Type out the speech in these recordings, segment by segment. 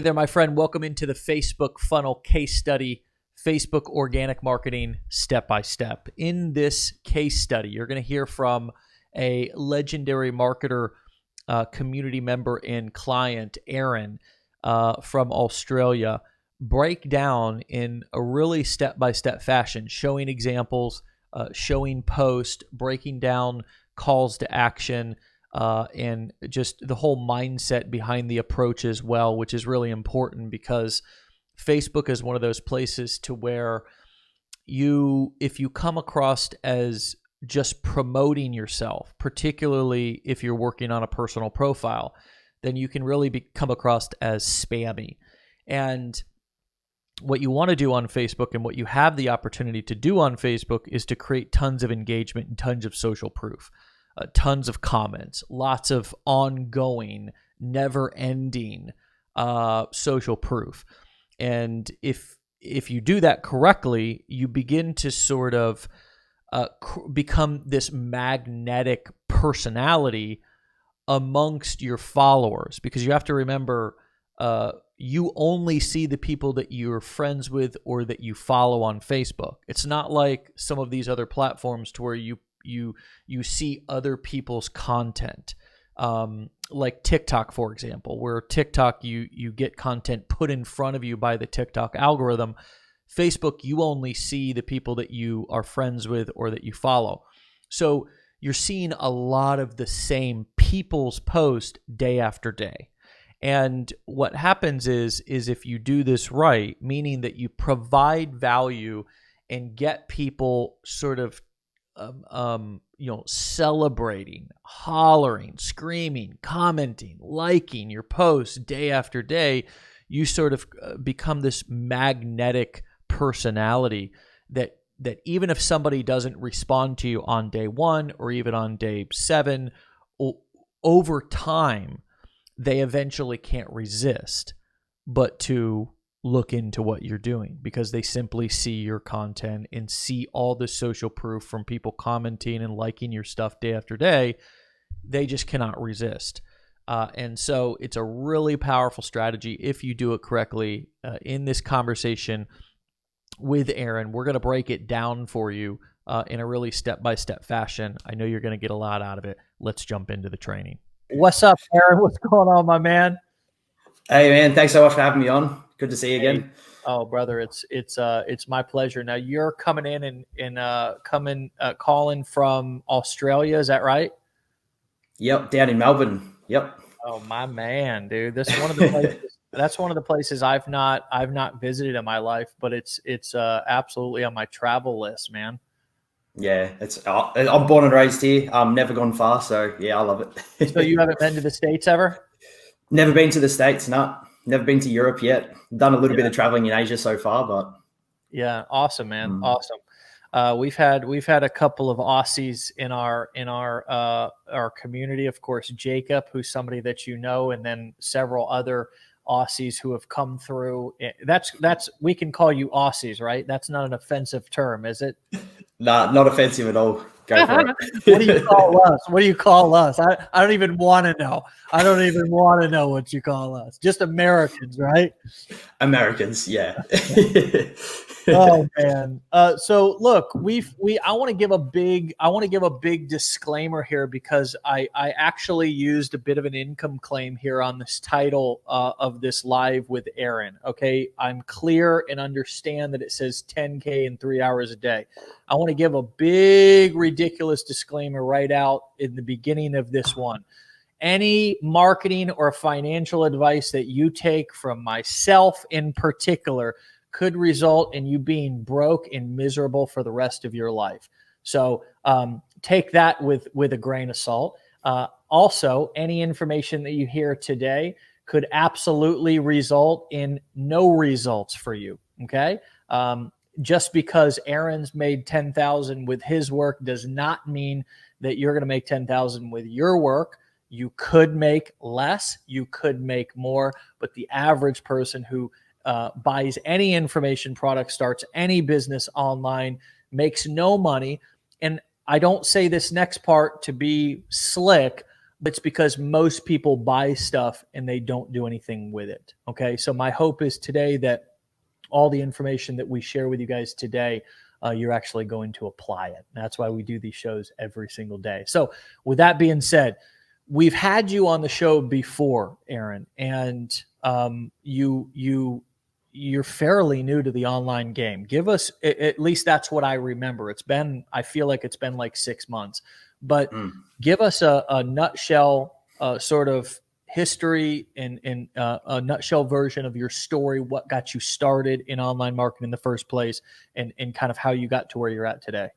there, my friend. Welcome into the Facebook Funnel Case Study, Facebook Organic Marketing Step by Step. In this case study, you're going to hear from a legendary marketer, community member and client, Aaron, from Australia, break down in a really step-by-step fashion, showing examples, showing posts, breaking down calls to action, and just the whole mindset behind the approach as well, which is really important because Facebook is one of those places to where if you come across as just promoting yourself, particularly if you're working on a personal profile, then you can really come across as spammy. And what you want to do on Facebook and what you have the opportunity to do on Facebook is to create tons of engagement and tons of social proof. Tons of comments, lots of ongoing, never-ending social proof. And if you do that correctly, you begin to sort of become this magnetic personality amongst your followers, because you have to remember you only see the people that you're friends with or that you follow on Facebook. It's not like some of these other platforms to where you see other people's content, like TikTok, for example, where TikTok, you get content put in front of you by the TikTok algorithm. Facebook, you only see the people that you are friends with or that you follow. So you're seeing a lot of the same people's post day after day. And what happens is if you do this right, meaning that you provide value and get people sort of celebrating, hollering, screaming, commenting, liking your posts day after day, you sort of become this magnetic personality that even if somebody doesn't respond to you on day 1 or even on day 7, over time, they eventually can't resist but to look into what you're doing, because they simply see your content and see all the social proof from people commenting and liking your stuff day after day. They just cannot resist. And so it's a really powerful strategy if you do it correctly. In this conversation with Aaron, we're going to break it down for you in a really step-by-step fashion. I know you're going to get a lot out of it. Let's jump into the training. What's up, Aaron? What's going on, my man? Hey, man. Thanks so much for having me on. Good to see you again. Oh, brother, it's my pleasure. Now you're coming in and calling from Australia. Is that right? Yep, down in Melbourne. Yep. Oh, my man, dude. That's one of the places. That's one of the places I've not visited in my life, but it's absolutely on my travel list, man. Yeah, I'm born and raised here. Never gone far, so yeah, I love it. So you haven't been to the States ever? Never been to the States, no. Never been to Europe yet. Done a little bit of traveling in Asia so far, but yeah, awesome, man, awesome. We've had a couple of Aussies in our community. Of course, Jacob, who's somebody that you know, and then several other Aussies who have come through. That's we can call you Aussies, right? That's not an offensive term, is it? Nah, not offensive at all. Go for it. What do you call us? What do you call us? I don't even want to know. I don't even want to know what you call us. Just Americans, right? Americans, yeah. Oh man. So look, I want to give a big disclaimer here, because I actually used a bit of an income claim here on this title of this live with Aaron. Okay, I'm clear and understand that it says 10K in 3 hours a day. I want to give a big ridiculous disclaimer right out in the beginning of this one. Any marketing or financial advice that you take from myself in particular could result in you being broke and miserable for the rest of your life. So take that with a grain of salt. Also, any information that you hear today could absolutely result in no results for you. Okay. Just because Aaron's made 10,000 with his work does not mean that you're going to make 10,000 with your work. You could make less, you could make more, but the average person who buys any information product, starts any business online, makes no money. And I don't say this next part to be slick. It's because most people buy stuff and they don't do anything with it. Okay. So my hope is today that all the information that we share with you guys today, you're actually going to apply it. And that's why we do these shows every single day. So with that being said, we've had you on the show before, Aaron, and you're fairly new to the online game. Give us, at least that's what I remember. I feel like it's been like 6 months, but give us a nutshell sort of history and a nutshell version of your story, what got you started in online marketing in the first place, and kind of how you got to where you're at today.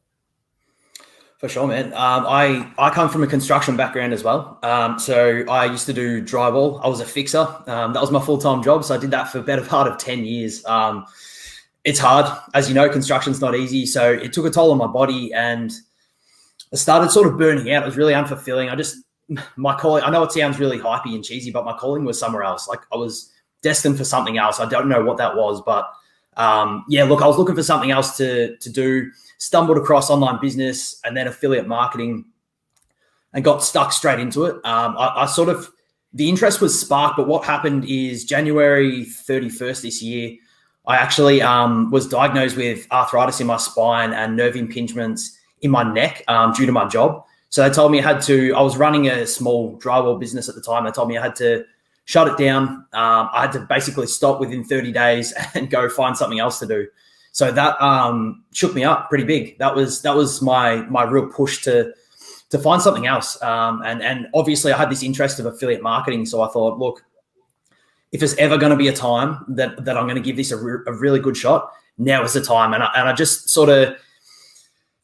For sure, man. I come from a construction background as well. So I used to do drywall. I was a fixer. That was my full-time job. So I did that for a better part of 10 years. It's hard. As you know, construction's not easy. So it took a toll on my body and I started sort of burning out. It was really unfulfilling. My calling, I know it sounds really hypey and cheesy, but my calling was somewhere else. Like I was destined for something else. I don't know what that was, but I was looking for something else to do. Stumbled across online business and then affiliate marketing and got stuck straight into it. The interest was sparked, but what happened is January 31st this year, I actually was diagnosed with arthritis in my spine and nerve impingements in my neck due to my job. So they told me I was running a small drywall business at the time. They told me I had to shut it down. I had to basically stop within 30 days and go find something else to do. So that shook me up pretty big. That was my real push to find something else. And obviously I had this interest of affiliate marketing. So I thought, look, if there's ever going to be a time that I'm going to give this a really good shot, now is the time. And I just sort of,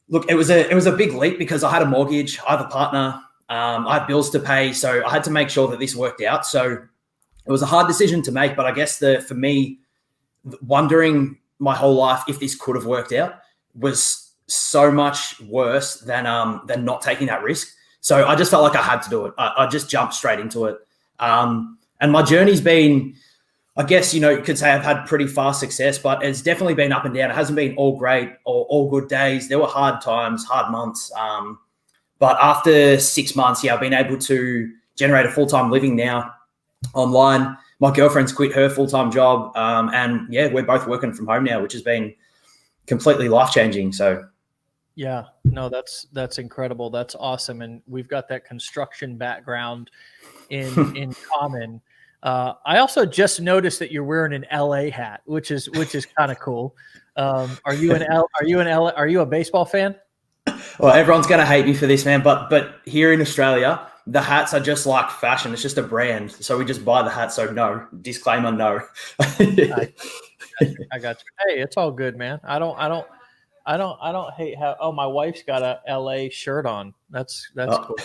look, it was a big leap because I had a mortgage, I have a partner, I have bills to pay. So I had to make sure that this worked out. So it was a hard decision to make, but I guess for me, wondering my whole life if this could have worked out was so much worse than not taking that risk. So I just felt like I had to do it. I just jumped straight into it. And my journey's been, I guess, you could say I've had pretty fast success, but it's definitely been up and down. It hasn't been all great or all good days. There were hard times, hard months. But after 6 months, I've been able to generate a full-time living now online. My girlfriend's quit her full-time job. And we're both working from home now, which has been completely life-changing. So, yeah, no, that's incredible. That's awesome. And we've got that construction background in common. I also just noticed that you're wearing an LA hat, which is kind of cool. Are you a baseball fan? Well, everyone's going to hate me for this, man. But here in Australia, the hats are just like fashion. It's just a brand. So we just buy the hat. So no, disclaimer, no. I got you. Hey, it's all good, man. I don't hate how. Oh, my wife's got a LA shirt on. That's cool.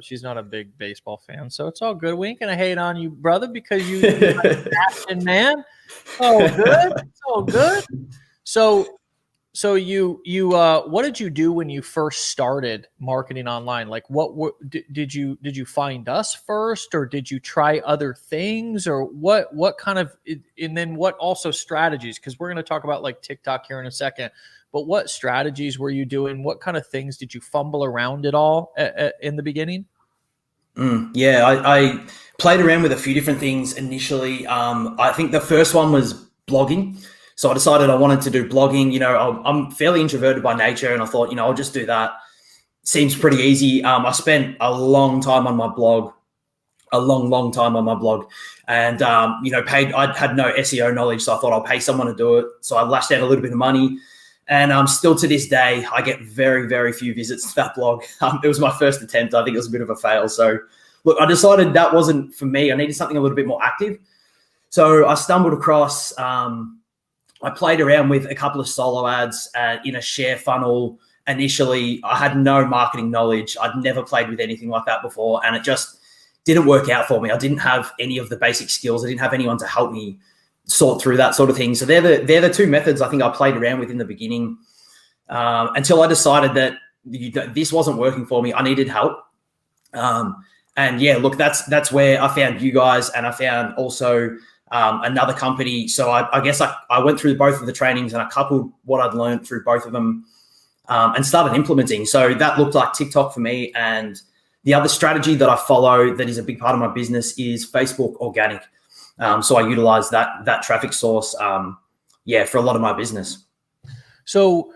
She's not a big baseball fan, so it's all good. We ain't gonna hate on you, brother, because you're passion, man. Oh, good. It's all good. So you what did you do when you first started marketing online? Like, did you find us first, or did you try other things, or what kind of, and then what also strategies? Because we're going to talk about like TikTok here in a second. But what strategies were you doing? What kind of things did you fumble around at all in the beginning? I played around with a few different things initially. I think the first one was blogging. So I decided I wanted to do blogging. I'm fairly introverted by nature, and I thought, I'll just do that. Seems pretty easy. I spent a long time on my blog, and I had no SEO knowledge, so I thought I'll pay someone to do it. So I lashed out a little bit of money, and still to this day, I get very, very few visits to that blog. It was my first attempt. I think it was a bit of a fail. So look, I decided that wasn't for me. I needed something a little bit more active. So I stumbled across. I played around with a couple of solo ads in a share funnel. Initially, I had no marketing knowledge. I'd never played with anything like that before, and it just didn't work out for me. I didn't have any of the basic skills. I didn't have anyone to help me sort through that sort of thing. So they're the two methods I think I played around with in the beginning until I decided that this wasn't working for me. I needed help. That's where I found you guys, and I found also another company. So I guess I went through both of the trainings and I coupled what I'd learned through both of them and started implementing. So that looked like TikTok for me, and The other strategy that I follow that is a big part of my business is Facebook organic. So I utilize that traffic source, for a lot of my business. So,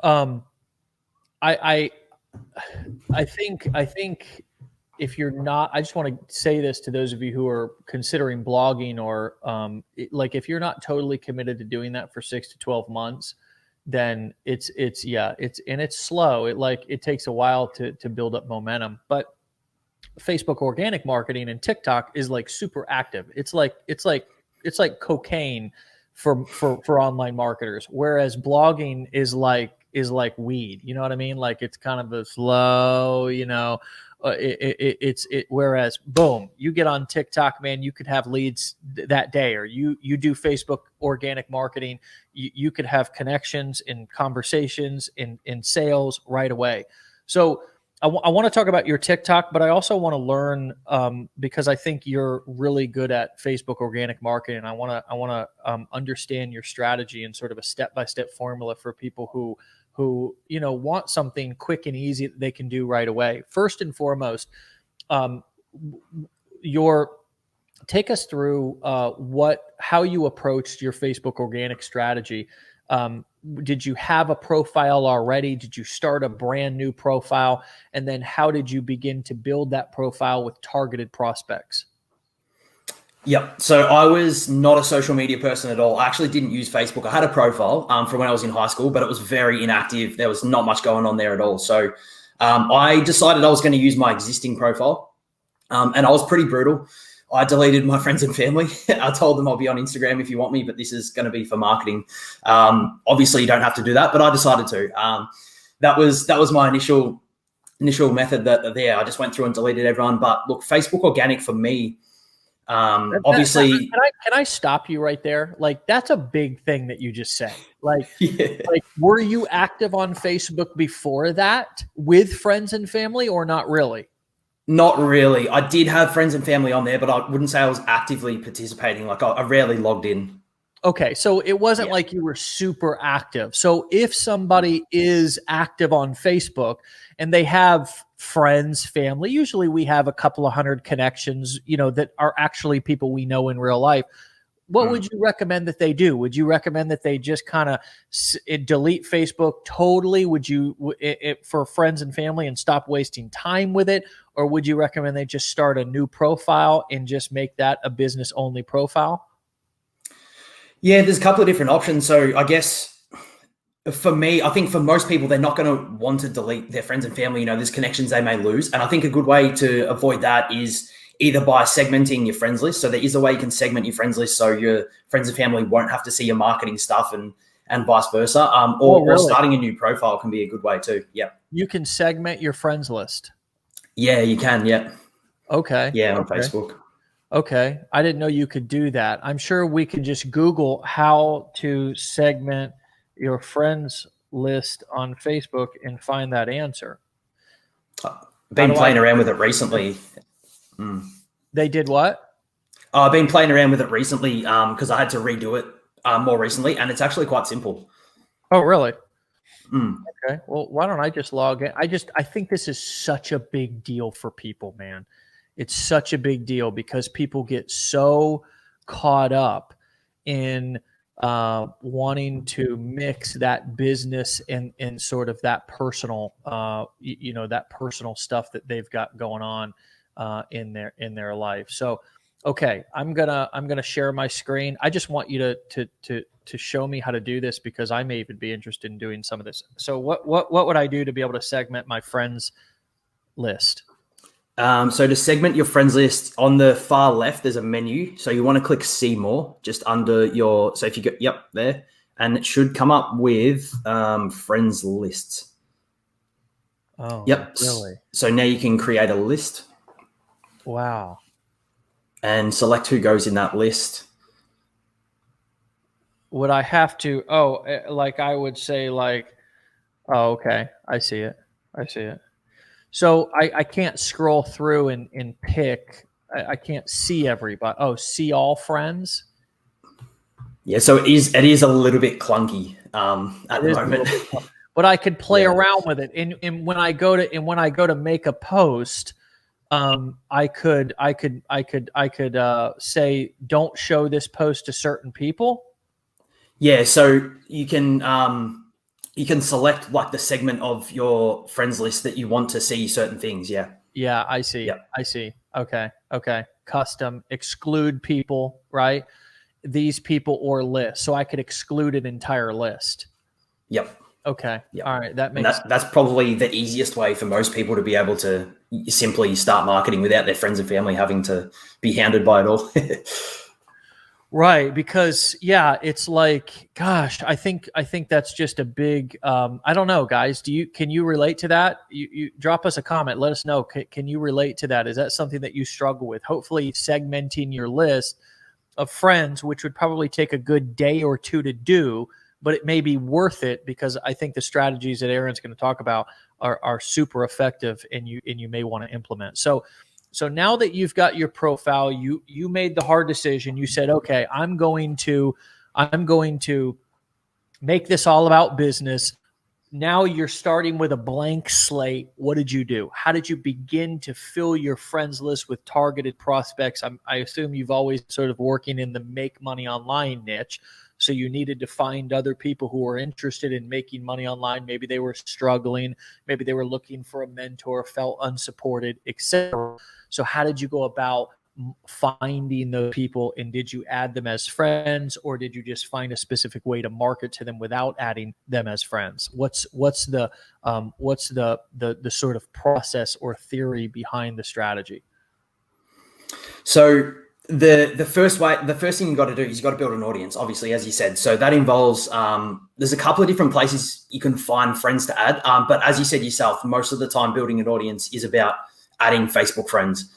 I think if you're not, I just want to say this to those of you who are considering blogging, or like if you're not totally committed to doing that for 6 to 12 months, then it's slow. It takes a while to build up momentum. But Facebook organic marketing and TikTok is like super active. It's like cocaine for online marketers, whereas blogging is like weed. You know what I mean? Like it's kind of a slow, whereas boom, you get on TikTok, man, you could have leads that day, or you do Facebook organic marketing, you could have connections in conversations in sales right away. So I want to talk about your TikTok, but I also want to learn because I think you're really good at Facebook organic marketing. I want to understand your strategy and sort of a step-by-step formula for people who want something quick and easy that they can do right away. First and foremost, take us through how you approached your Facebook organic strategy. Did you have a profile already? Did you start a brand new profile? And then how did you begin to build that profile with targeted prospects? Yep. So I was not a social media person at all. I actually didn't use Facebook. I had a profile from when I was in high school, but it was very inactive. There was not much going on there at all. So I decided I was going to use my existing profile, and I was pretty brutal. I deleted my friends and family. I told them I'll be on Instagram if you want me, but this is going to be for marketing. Obviously, you don't have to do that, but I decided to. That was my initial method. I just went through and deleted everyone. But look, Facebook organic for me. Obviously, can I stop you right there? Like, that's a big thing that you just said. Like, like, were you active on Facebook before that with friends and family, or not really? Not really. I did have friends and family on there, but I wouldn't say I was actively participating. Like I rarely logged in. Okay. So it wasn't like you were super active. So if somebody is active on Facebook and they have friends, family, usually we have a couple of hundred connections, that are actually people we know in real life. What would you recommend that they do? Would you recommend that they just kind of delete Facebook totally? Would you, for friends and family, and stop wasting time with it? Or would you recommend they just start a new profile and just make that a business only profile? Yeah, there's a couple of different options. So I guess for me, I think for most people, they're not going to want to delete their friends and family. There's connections they may lose. And I think a good way to avoid that is either by segmenting your friends list. So there is a way you can segment your friends list so your friends and family won't have to see your marketing stuff and vice versa. Or starting a new profile can be a good way too. Yeah. You can segment your friends list. Yeah, you can. Yeah. Okay. Yeah, on Facebook. Okay. I didn't know you could do that. I'm sure we could just Google how to segment your friends list on Facebook and find that answer. Been playing around with it recently. They did what? I've been playing around with it recently because I had to redo it more recently, and it's actually quite simple. Oh, really? Okay. Well, why don't I just log in? I think this is such a big deal for people, man. It's such a big deal because people get so caught up in wanting to mix that business and sort of that personal, that personal stuff that they've got going on in their life. So, okay, I'm gonna share my screen. I just want you to show me how to do this because I may even be interested in doing some of this. So, what would I do to be able to segment my friends list? So to segment your friends list, on the far left, there's a menu. So you want to click see more just under your, so if you go, there, and it should come up with friends lists. Oh, yep. Really? So now you can create a list. Wow. And select who goes in that list. Would I have to, I would say okay, I see it. So I can't scroll through and pick. I can't see everybody. Oh, see all friends. Yeah, so it is a little bit clunky at the moment. but I could play Yeah. around with it. And when I go to make a post, I could say, don't show this post to certain people. Yeah, so you can select like the segment of your friends list that you want to see certain things. Yeah. Yeah, I see. Yep. I see. Okay. Custom, exclude people, right? These people or list. So I could exclude an entire list. Yep. Okay. Yep. All right. That makes that's probably the easiest way for most people to be able to simply start marketing without their friends and family having to be hounded by it all. Right, because it's like, gosh, I think that's just a big. I don't know, guys. Can you relate to that? You drop us a comment. Let us know. Can you relate to that? Is that something that you struggle with? Hopefully, segmenting your list of friends, which would probably take a good day or two to do, but it may be worth it because I think the strategies that Aaron's going to talk about are super effective, and you may want to implement. So now that you've got your profile, you made the hard decision. You said, okay, I'm going to make this all about business. Now you're starting with a blank slate. What did you do? How did you begin to fill your friends list with targeted prospects? I assume you've always sort of working in the make money online niche. So you needed to find other people who were interested in making money online. Maybe they were struggling. Maybe they were looking for a mentor, felt unsupported, etc. So how did you go about finding those people, and did you add them as friends, or did you just find a specific way to market to them without adding them as friends? What's the sort of process or theory behind the strategy? So the first thing you got to do is you got to build an audience, obviously, as you said. So that involves there's a couple of different places you can find friends to add, but as you said yourself, most of the time building an audience is about adding Facebook friends.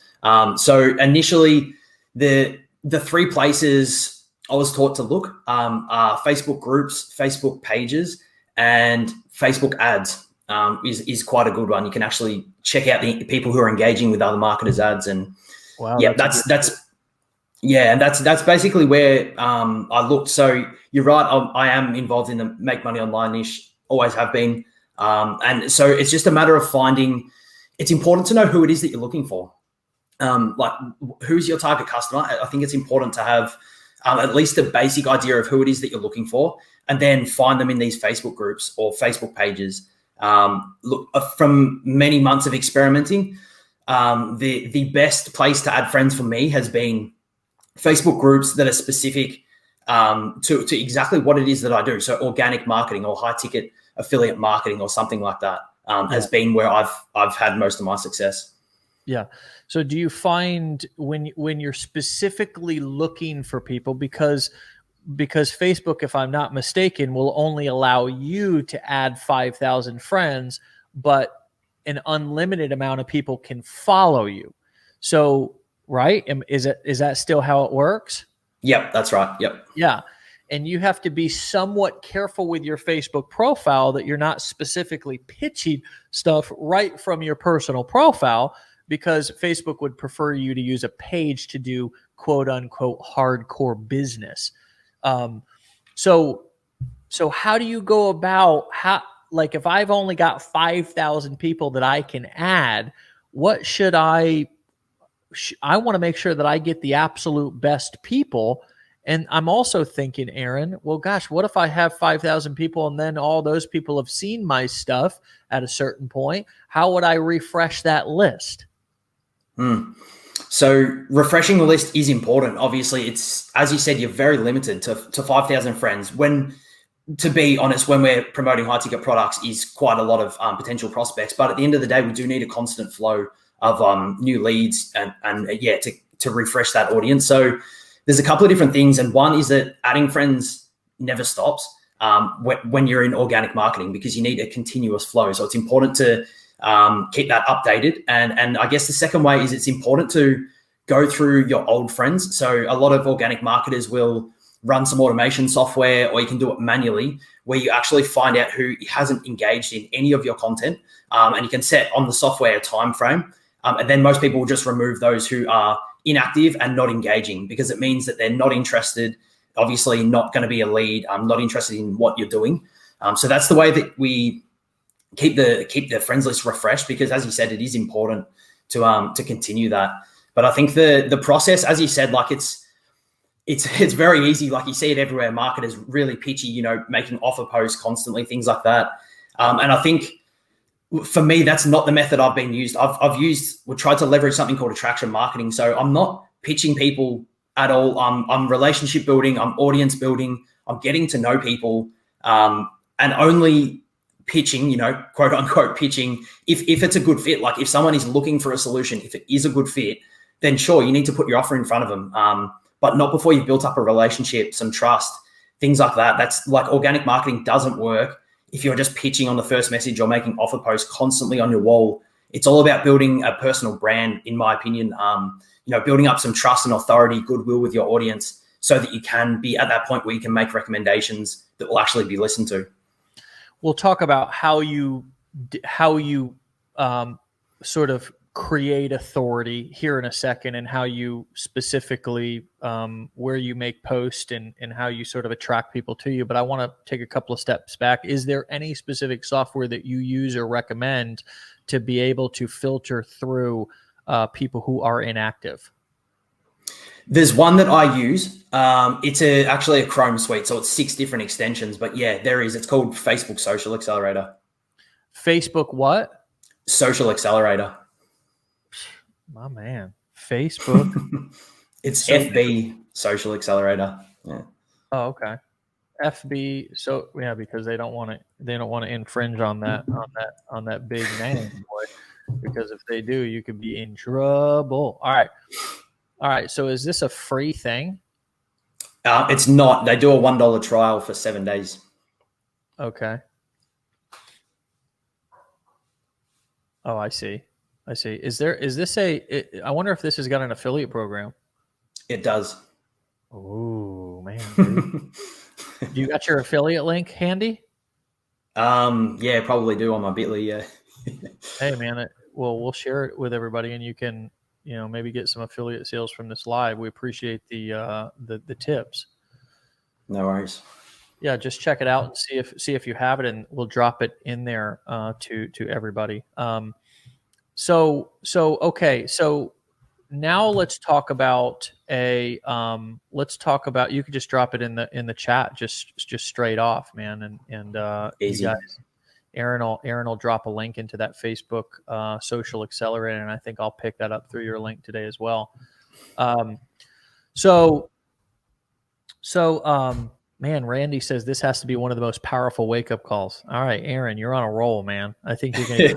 So initially, the three places I was taught to look are Facebook groups, Facebook pages, and Facebook ads. Is quite a good one. You can actually check out the people who are engaging with other marketers' ads, and wow, that's basically where I looked. So you're right. I am involved in the make money online niche, always have been, and so it's just a matter of finding. It's important to know who it is that you're looking for. Like who's your target customer? I think it's important to have at least a basic idea of who it is that you're looking for, and then find them in these Facebook groups or Facebook pages. Look, from many months of experimenting, the best place to add friends for me has been Facebook groups that are specific to exactly what it is that I do. So organic marketing or high ticket affiliate marketing or something like that has been where I've had most of my success. Yeah. So do you find when you're specifically looking for people, because Facebook, if I'm not mistaken, will only allow you to add 5,000 friends, but an unlimited amount of people can follow you. So, right? Is that still how it works? Yep, that's right. Yep. Yeah. And you have to be somewhat careful with your Facebook profile that you're not specifically pitching stuff right from your personal profile, because Facebook would prefer you to use a page to do quote unquote hardcore business. So how do you go about like if I've only got 5,000 people that I can add, what should I want to make sure that I get the absolute best people. And I'm also thinking, Aaron, well, gosh, what if I have 5,000 people and then all those people have seen my stuff at a certain point? How would I refresh that list? So refreshing the list is important. Obviously, it's, as you said, you're very limited to 5,000 friends. To be honest, when we're promoting high ticket products is quite a lot of potential prospects. But at the end of the day, we do need a constant flow of new leads and to refresh that audience. So there's a couple of different things. And one is that adding friends never stops when you're in organic marketing, because you need a continuous flow. So it's important to keep that updated. And I guess the second way is it's important to go through your old friends. So a lot of organic marketers will run some automation software, or you can do it manually, where you actually find out who hasn't engaged in any of your content. And you can set on the software a time frame. And then most people will just remove those who are inactive and not engaging, because it means that they're not interested, obviously not going to be a lead, not interested in what you're doing. So that's the way that we keep the friends list refreshed, because as you said, it is important to continue that. But I think the process, as you said, like it's very easy. Like you see it everywhere. Marketers really pitchy, making offer posts constantly, things like that. And I think for me, that's not the method I've been used. We tried to leverage something called attraction marketing. So I'm not pitching people at all. I'm relationship building. I'm audience building. I'm getting to know people, and only pitching, quote unquote pitching, if it's a good fit. Like if someone is looking for a solution, if it is a good fit, then sure, you need to put your offer in front of them. But not before you've built up a relationship, some trust, things like that. That's like organic marketing doesn't work if you're just pitching on the first message or making offer posts constantly on your wall. It's all about building a personal brand, in my opinion. Building up some trust and authority, goodwill with your audience, so that you can be at that point where you can make recommendations that will actually be listened to. We'll talk about how you sort of create authority here in a second, and how you specifically where you make posts and how you sort of attract people to you. But I want to take a couple of steps back. Is there any specific software that you use or recommend to be able to filter through people who are inactive? There's one that I use. It's actually a Chrome suite, so it's 6 different extensions. But yeah, there is. It's called Facebook Social Accelerator. Facebook what? Social Accelerator. My man, Facebook. It's FB Social Accelerator. Yeah. Oh, okay. FB. So yeah, because they don't want to infringe on that big name, boy. Because if they do, you could be in trouble. All right. So is this a free thing? It's not. They do a $1 trial for 7 days. Okay. Oh, I see. Is this I wonder if this has got an affiliate program. It does. Oh man. Dude. Do you got your affiliate link handy? Yeah, probably do on my Bitly. Yeah. Hey man, we'll share it with everybody, and you can, maybe get some affiliate sales from this live. We appreciate the tips. No worries. Yeah, just check it out and see if you have it, and we'll drop it in there to everybody. So now let's talk about you could just drop it in the chat, just straight off, man. And Easy. You guys, Aaron will drop a link into that Facebook Social Accelerator, and I think I'll pick that up through your link today as well. Man, Randy says this has to be one of the most powerful wake-up calls. All right, Aaron, you're on a roll, man. I think you're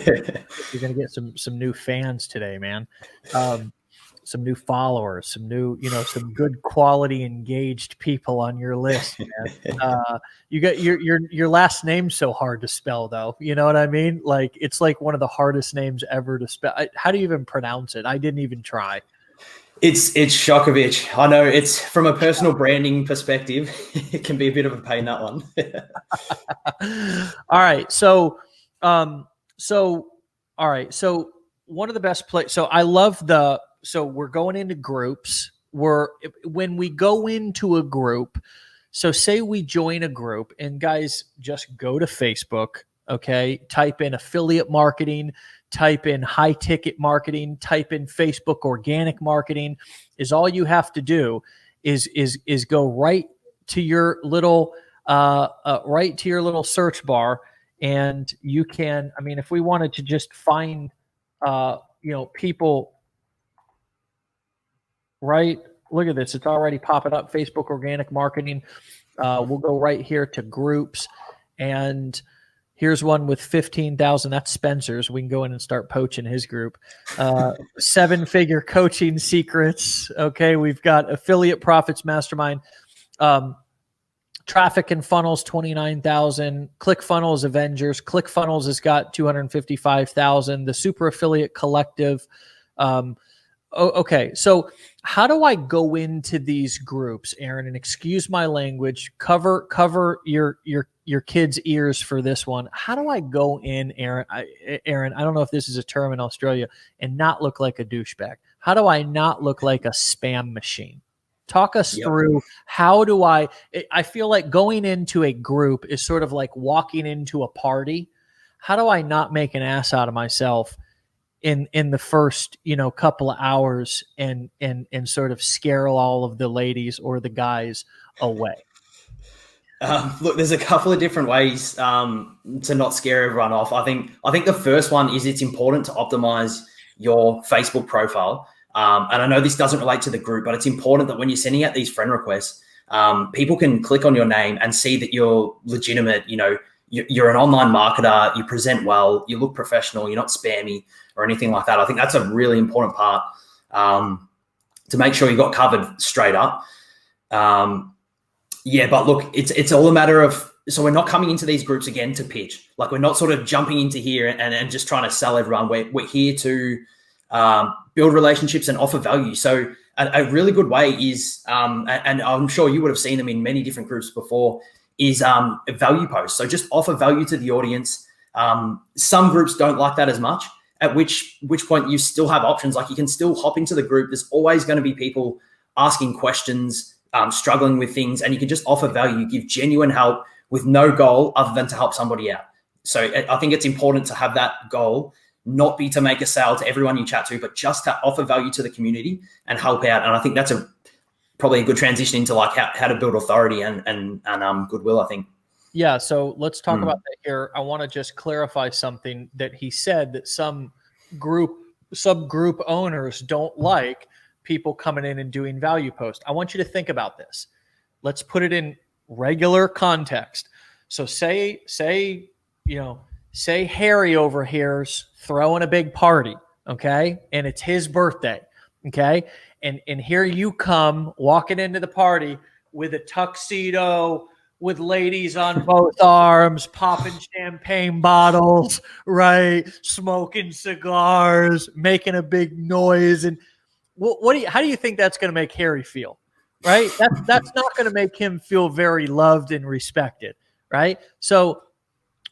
gonna get some new fans today, man. Some new followers, some new, some good quality engaged people on your list, man. You got your last name's so hard to spell, though. You know what I mean? Like it's like one of the hardest names ever to spell. How do you even pronounce it? I didn't even try. It's Shokovich. I know it's from a personal branding perspective. It can be a bit of a pain, that one. All right. So one of the best places. So I love so we're going into groups. When we go into a group, so say we join a group, and guys, just go to Facebook. Okay. Type in affiliate marketing, type in high ticket marketing, type in Facebook organic marketing. Is all you have to do is go right to your little search bar, and you can, if we wanted to just find people, right? Look at this. It's already popping up, Facebook organic marketing. We'll go right here to groups, and here's one with 15,000. That's Spencer's. We can go in and start poaching his group. 7-figure coaching secrets. Okay. We've got affiliate profits mastermind. Traffic and funnels, 29,000. ClickFunnels Avengers. ClickFunnels has got 255,000. The super affiliate collective. Okay. So how do I go into these groups, Aaron? And excuse my language, cover your kids' ears for this one. How do I go in, Aaron? I don't know if this is a term in Australia, and not look like a douchebag. How do I not look like a spam machine? Talk us through, how do I feel like going into a group is sort of like walking into a party. How do I not make an ass out of myself in the first, couple of hours and sort of scare all of the ladies or the guys away? Look, there's a couple of different ways to not scare everyone off. I think the first one is it's important to optimize your Facebook profile. And I know this doesn't relate to the group, but it's important that when you're sending out these friend requests, people can click on your name and see that you're legitimate. You're an online marketer, you present well, you look professional, you're not spammy or anything like that. I think that's a really important part to make sure you got covered straight up. But look, it's all a matter of, so we're not coming into these groups again to pitch. Like, we're not sort of jumping into here and just trying to sell everyone. We're here to build relationships and offer value. So a really good way is, and I'm sure you would have seen them in many different groups before, is a value post. So just offer value to the audience. Some groups don't like that as much, at which point you still have options. Like, you can still hop into the group. There's always going to be people asking questions, struggling with things, and you can just offer value, give genuine help with no goal other than to help somebody out. So I think it's important to have that goal, not be to make a sale to everyone you chat to, but just to offer value to the community and help out. And I think that's probably a good transition into like how to build authority and goodwill, I think. Yeah. So let's talk about that here. I want to just clarify something that he said, that some subgroup owners don't like people coming in and doing value posts. I want you to think about this. Let's put it in regular context. So say Harry over here's throwing a big party, okay? And it's his birthday, okay? And here you come walking into the party with a tuxedo, with ladies on both arms, popping champagne bottles, right? Smoking cigars, making a big noise. And how do you think that's going to make Harry feel? Right? That's not going to make him feel very loved and respected, right? So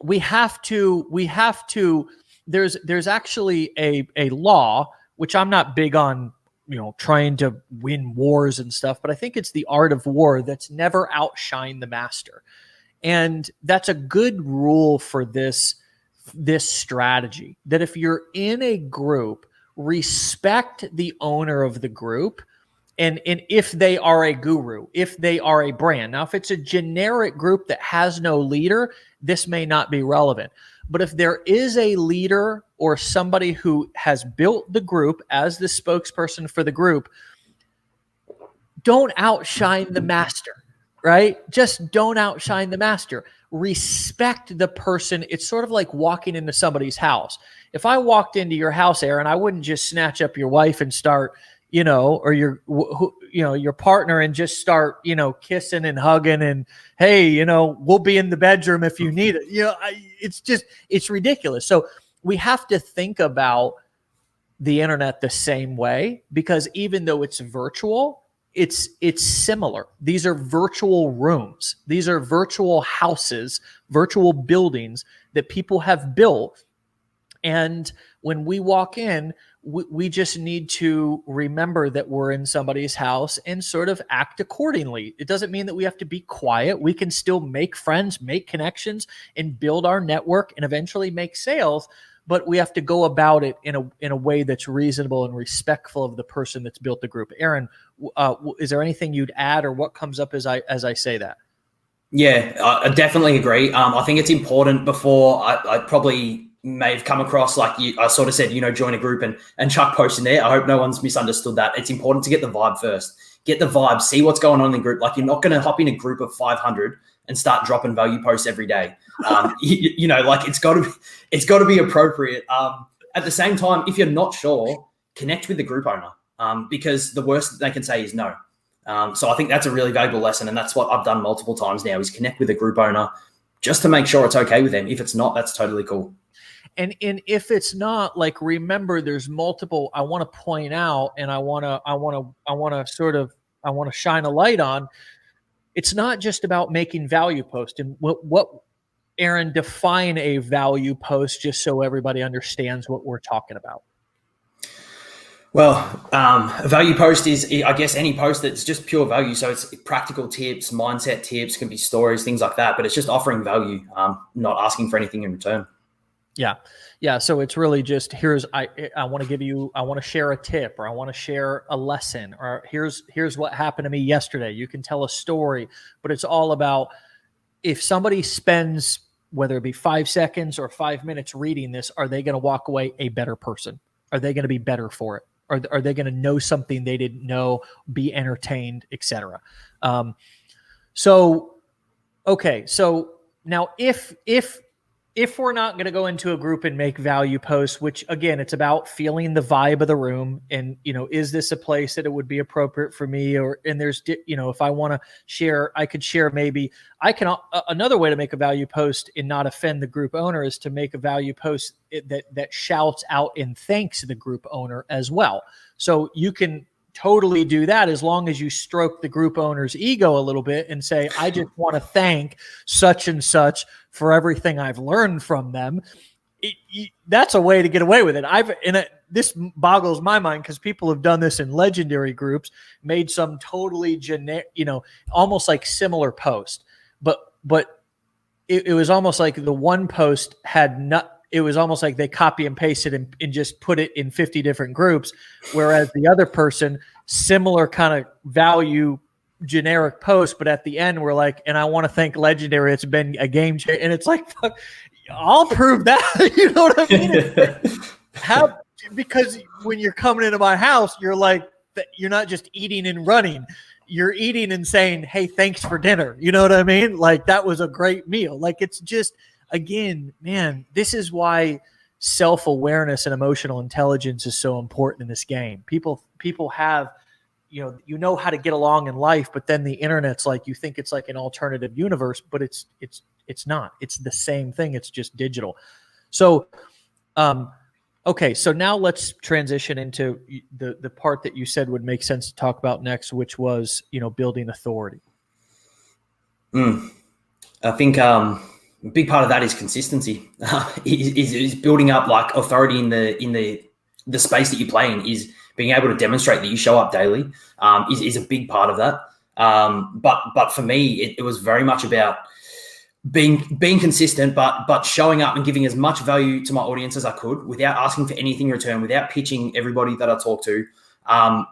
we have to, there's actually a law, which I'm not big on, trying to win wars and stuff, but I think it's the art of war that's never outshine the master. And that's a good rule for this strategy, that if you're in a group, respect the owner of the group. And if they are a guru, if they are a brand. Now, if it's a generic group that has no leader, this may not be relevant. But if there is a leader or somebody who has built the group as the spokesperson for the group, don't outshine the master, right? Just don't outshine the master. Respect the person. It's sort of like walking into somebody's house. If I walked into your house, Aaron, I wouldn't just snatch up your wife and start, or your partner and just start, kissing and hugging and, hey, we'll be in the bedroom if you need it. It's ridiculous. So we have to think about the internet the same way, because even though it's virtual, it's similar. These are virtual rooms. These are virtual houses, virtual buildings that people have built. And when we walk in, we just need to remember that we're in somebody's house and sort of act accordingly. It doesn't mean that we have to be quiet. We can still make friends, make connections, and build our network and eventually make sales. But we have to go about it in a way that's reasonable and respectful of the person that's built the group. Aaron, is there anything you'd add, or what comes up as I say that? Yeah, I definitely agree. I think it's important. Before I probably may have come across like I sort of said, join a group and chuck posts in there. I hope no one's misunderstood that. It's important to get the vibe first. Get the vibe, see what's going on in the group. Like, you're not going to hop in a group of 500 and start dropping value posts every day. Like, it's got to be appropriate. At the same time, if you're not sure, connect with the group owner, because the worst that they can say is no. So I think that's a really valuable lesson, and that's what I've done multiple times now, is connect with the group owner just to make sure it's okay with them. If it's not, that's totally cool. And if it's not, like, remember, there's multiple. I want to point out, and I want to shine a light on. It's not just about making value posts. And what Aaron, define a value post just so everybody understands what we're talking about. Well, a value post is, I guess, any post that's just pure value. So it's practical tips, mindset tips, can be stories, things like that. But it's just offering value, not asking for anything in return. Yeah. Yeah. So it's really just, I want to share a tip, or I want to share a lesson, or here's what happened to me yesterday. You can tell a story, but it's all about, if somebody spends, whether it be 5 seconds or 5 minutes reading this, are they going to walk away a better person? Are they going to be better for it? Are they going to know something they didn't know, be entertained, etc.? Okay. So now if we're not going to go into a group and make value posts, which again, it's about feeling the vibe of the room, and, is this a place that it would be appropriate for me? And there's, if I want to share, I could share, maybe I can, another way to make a value post and not offend the group owner is to make a value post that shouts out and thanks the group owner as well. So you can totally do that as long as you stroke the group owner's ego a little bit and say, I just want to thank such and such for everything I've learned from them. That's a way to get away with it. This boggles my mind, because people have done this in legendary groups, made some totally generic, almost like similar post, but it was almost like the one post it was almost like they copy and pasted and just put it in 50 different groups. Whereas the other person, similar kind of value generic post, but at the end we're like, and I want to thank Legendary, it's been a game changer. And it's like, fuck, I'll prove that. You know what I mean? Because when you're coming into my house, you're like, you're not just eating and running. You're eating and saying, hey, thanks for dinner. You know what I mean? Like, that was a great meal. Like, it's just, again, man, this is why self-awareness and emotional intelligence is so important in this game. People have, you know how to get along in life, but then the internet's like, you think it's like an alternative universe, but it's not. It's the same thing. It's just digital. So, okay. So now let's transition into the part that you said would make sense to talk about next, which was, building authority. I think, a big part of that is consistency. is building up like authority in the space that you play in. Is being able to demonstrate that you show up daily. Is a big part of that. But for me, it was very much about being consistent, but showing up and giving as much value to my audience as I could without asking for anything in return, without pitching everybody that I talk to. And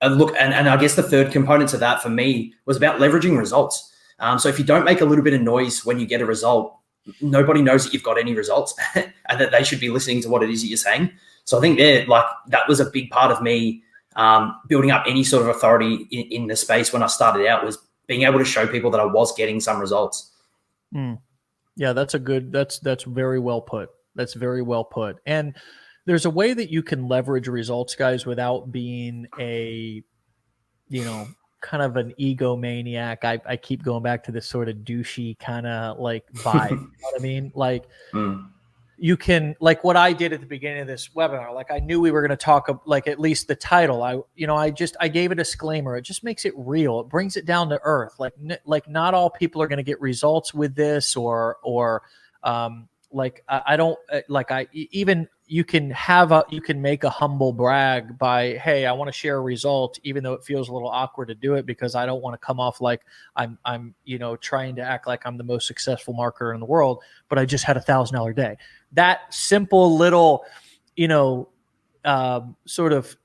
I guess the third component to that for me was about leveraging results. So if you don't make a little bit of noise when you get a result, nobody knows that you've got any results and that they should be listening to what it is that you're saying. So I think that was a big part of me building up any sort of authority in the space when I started out, was being able to show people that I was getting some results. Yeah, that's very well put. That's very well put. And there's a way that you can leverage results, guys, without being a, kind of an egomaniac. I keep going back to this sort of douchey kind of like vibe. You know what I mean? Like, you can, like what I did at the beginning of this webinar, like I knew we were going to talk, like at least the title, I gave a disclaimer. It just makes it real. It brings it down to earth. Like not all people are going to get results with this, or you can make a humble brag by, hey, I want to share a result, even though it feels a little awkward to do it, because I don't want to come off like I'm trying to act like I'm the most successful marketer in the world, but I just had $1,000 day. That simple little, sort of,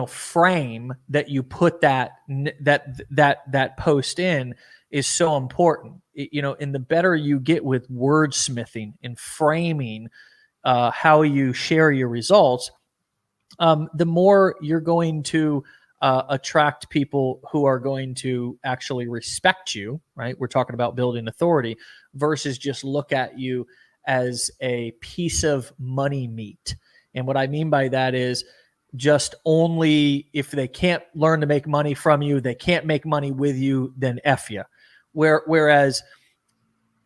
frame that you put that post in is so important. And the better you get with wordsmithing and framing how you share your results, the more you're going to attract people who are going to actually respect you, right? We're talking about building authority versus just look at you as a piece of money meat. And what I mean by that is just only if they can't learn to make money from you, they can't make money with you, then F you. Whereas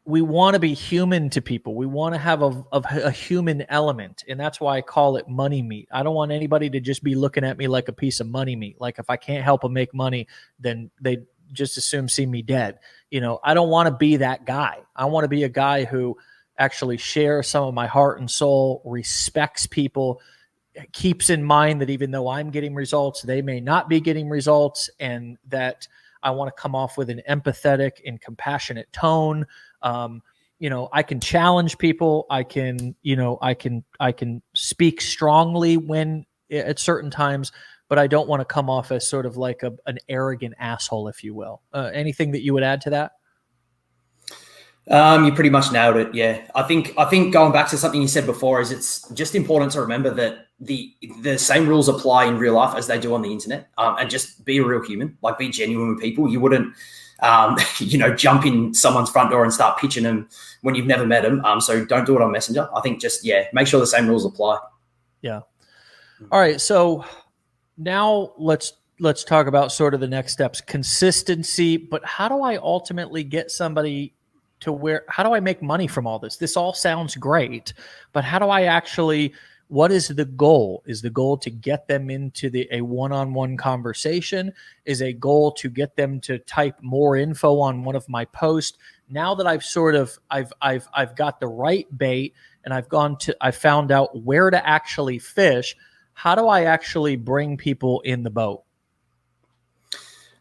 we want to be human to people. We want to have a human element. And that's why I call it money meat. I don't want anybody to just be looking at me like a piece of money meat. Like if I can't help them make money, then they just assume see me dead. I don't want to be that guy. I want to be a guy who actually shares some of my heart and soul, respects people, keeps in mind that even though I'm getting results, they may not be getting results, and that I want to come off with an empathetic and compassionate tone. I can challenge people. I can speak strongly when at certain times, but I don't want to come off as sort of like an arrogant asshole, if you will. Anything that you would add to that? You pretty much nailed it. Yeah, I think going back to something you said before is it's just important to remember that the same rules apply in real life as they do on the internet, and just be a real human, like be genuine with people. You wouldn't, jump in someone's front door and start pitching them when you've never met them. So don't do it on Messenger. I think just, make sure the same rules apply. Yeah. All right. So now let's talk about sort of the next steps, consistency, but how do I ultimately get somebody to how do I make money from all this? This all sounds great, but how do I actually, what is the goal? Is the goal to get them into a one-on-one conversation? Is a goal to get them to type more info on one of my posts? Now that I've got the right bait and I found out where to actually fish, how do I actually bring people in the boat?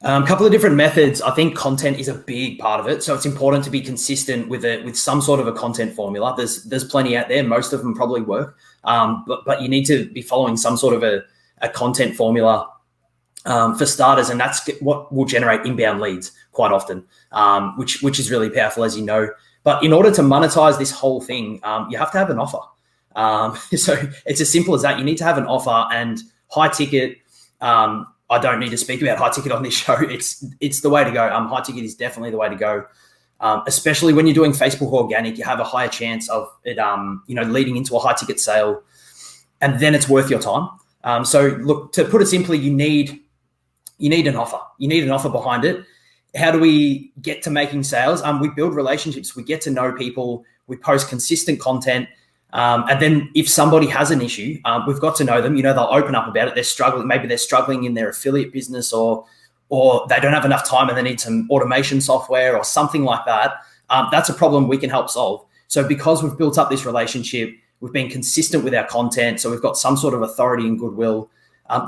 A couple of different methods. I think content is a big part of it. So it's important to be consistent with some sort of a content formula. There's plenty out there. Most of them probably work. But you need to be following some sort of a content formula for starters. And that's what will generate inbound leads quite often, which is really powerful, as you know. But in order to monetize this whole thing, you have to have an offer. So it's as simple as that. You need to have an offer, and high ticket. I don't need to speak about high ticket on this show. It's the way to go. High ticket is definitely the way to go, especially when you're doing Facebook organic. You have a higher chance of it, leading into a high ticket sale, and then it's worth your time. So look, to put it simply, you need an offer. You need an offer behind it. How do we get to making sales? We build relationships. We get to know people. We post consistent content. And then if somebody has an issue, we've got to know them. They'll open up about it. They're struggling. Maybe they're struggling in their affiliate business, or they don't have enough time and they need some automation software or something like that. That's a problem we can help solve. So because we've built up this relationship, we've been consistent with our content, so we've got some sort of authority and goodwill,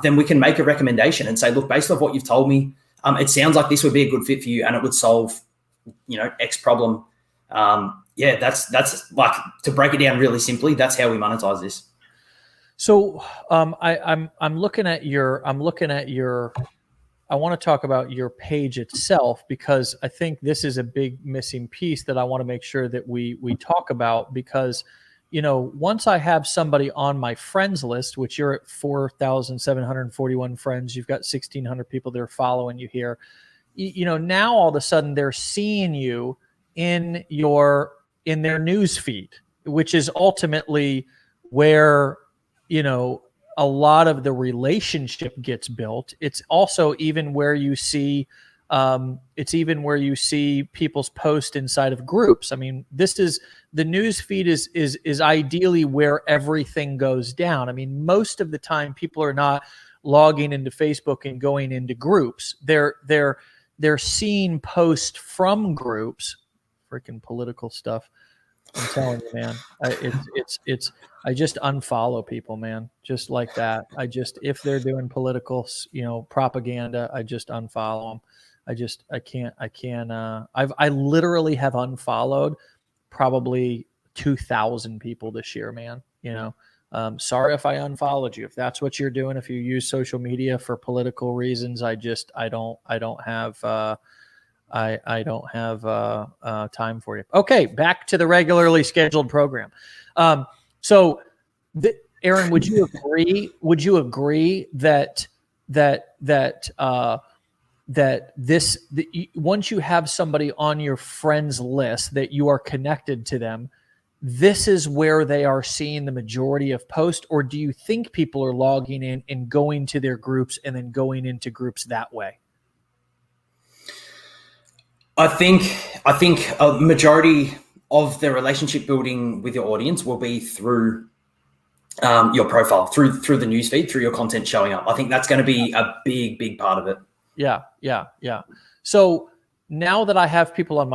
then we can make a recommendation and say, look, based off what you've told me, it sounds like this would be a good fit for you and it would solve, X problem. That's like, to break it down really simply, that's how we monetize this. So I'm looking at your, I want to talk about your page itself, because I think this is a big missing piece that I want to make sure that we talk about, because, once I have somebody on my friends list, which you're at 4,741 friends, you've got 1,600 people that are following you here, now all of a sudden they're seeing you in their news feed, which is ultimately where, a lot of the relationship gets built. It's also even where you see, people's posts inside of groups. I mean, the news feed is ideally where everything goes down. I mean, most of the time people are not logging into Facebook and going into groups. They're seeing posts from groups, freaking political stuff. I'm telling you, man, I just unfollow people, man, just like that. If they're doing political, propaganda, I just unfollow them. I literally have unfollowed probably 2,000 people this year, man. Sorry if I unfollowed you. If that's what you're doing, if you use social media for political reasons, I don't have time for you. Okay, back to the regularly scheduled program. Aaron, would you agree? Would you agree that once you have somebody on your friends list, that you are connected to them, this is where they are seeing the majority of posts? Or do you think people are logging in and going to their groups and then going into groups that way? I think a majority of the relationship building with your audience will be through your profile, through the newsfeed, through your content showing up. I think that's going to be a big part of it. Yeah. So now that I have people on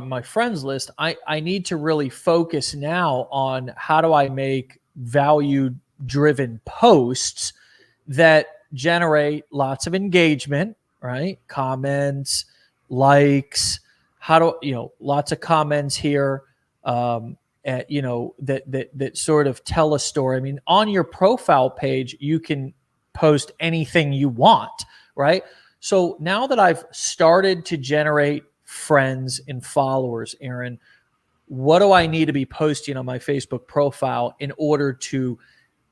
my friends list, I need to really focus now on how do I make valued driven posts that generate lots of engagement, right? Comments, likes, lots of comments here, that sort of tell a story. I mean, on your profile page, you can post anything you want, right? So now that I've started to generate friends and followers, Aaron, what do I need to be posting on my Facebook profile in order to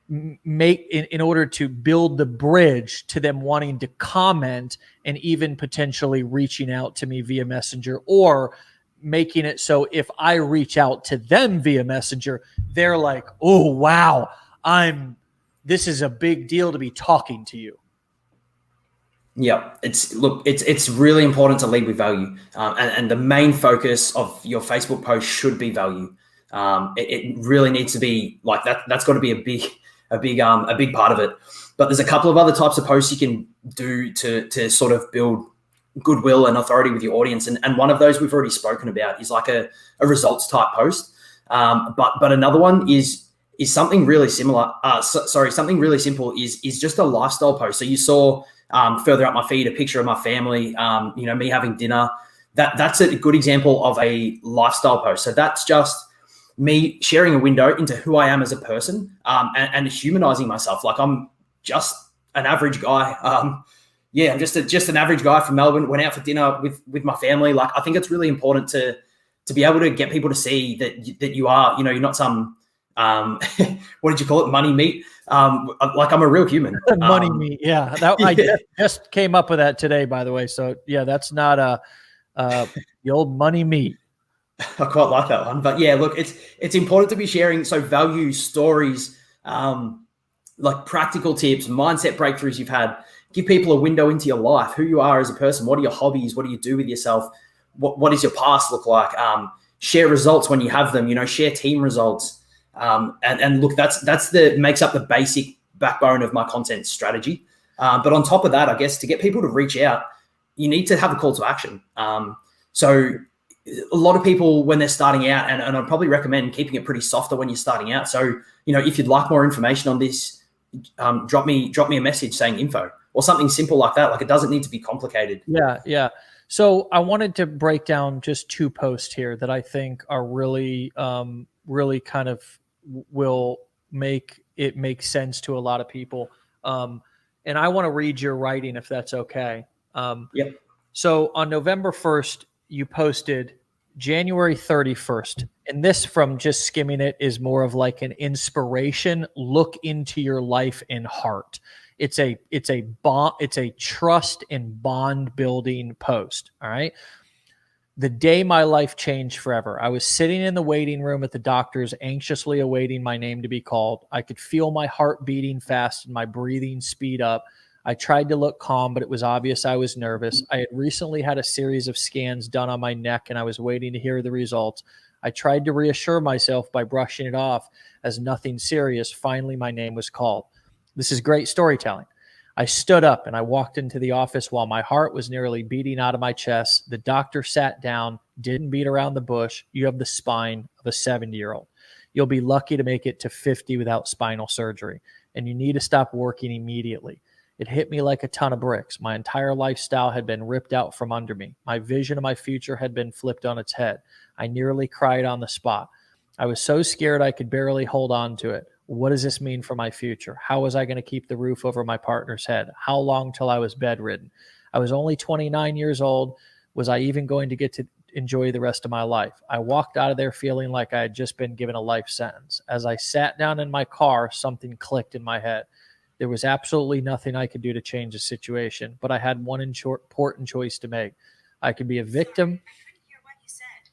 in order to build the bridge to them wanting to comment and even potentially reaching out to me via Messenger, or making it so if I reach out to them via Messenger, they're like, oh, wow, this is a big deal to be talking to you. Yeah, it's really important to lead with value, and the main focus of your Facebook post should be value. It really needs to be like that. That's got to be a big part of it. But there's a couple of other types of posts you can do to sort of build goodwill and authority with your audience, and one of those we've already spoken about is like a results type post. But another one is something really similar. Something really simple is just a lifestyle post. So you saw. Further up my feed, a picture of my family, me having dinner. That's a good example of a lifestyle post. So that's just me sharing a window into who I am as a person, and humanizing myself. Like I'm just an average guy. I'm just an average guy from Melbourne. Went out for dinner with my family. Like I think it's really important to be able to get people to see that you are, you're not some what did you call it? Money meat. Like I'm a real human. Money meat. Yeah. I just came up with that today, by the way. So yeah, that's not the old money meat. I quite like that one, but yeah, look, it's important to be sharing. So value stories, like practical tips, mindset breakthroughs you've had, give people a window into your life, who you are as a person. What are your hobbies? What do you do with yourself? What does your past look like? Share results when you have them, share team results. And look, that's makes up the basic backbone of my content strategy. But on top of that, I guess to get people to reach out, you need to have a call to action. So a lot of people when they're starting out, and I'd probably recommend keeping it pretty softer when you're starting out. So, if you'd like more information on this, drop me a message saying info or something simple like that. Like it doesn't need to be complicated. Yeah. So I wanted to break down just two posts here that I think are really, really kind of will make it make sense to a lot of people. And I want to read your writing if that's okay. Yep. So on November 1st, you posted January 31st. And this, from just skimming it, is more of like an inspiration look into your life and heart. It's a trust and bond building post. All right. The day my life changed forever. I was sitting in the waiting room at the doctor's, anxiously awaiting my name to be called. I could feel my heart beating fast and my breathing speed up. I tried to look calm, but it was obvious I was nervous. I had recently had a series of scans done on my neck, and I was waiting to hear the results. I tried to reassure myself by brushing it off as nothing serious. Finally, my name was called. This is great storytelling. I stood up and I walked into the office while my heart was nearly beating out of my chest. The doctor sat down, didn't beat around the bush. You have the spine of a 70-year-old. You'll be lucky to make it to 50 without spinal surgery, and you need to stop working immediately. It hit me like a ton of bricks. My entire lifestyle had been ripped out from under me. My vision of my future had been flipped on its head. I nearly cried on the spot. I was so scared I could barely hold on to it. What does this mean for my future? How was I going to keep the roof over my partner's head? How long till I was bedridden? I was only 29 years old. Was I even going to get to enjoy the rest of my life? I walked out of there feeling like I had just been given a life sentence. As I sat down in my car, something clicked in my head. There was absolutely nothing I could do to change the situation, but I had one important choice to make. I could be a victim.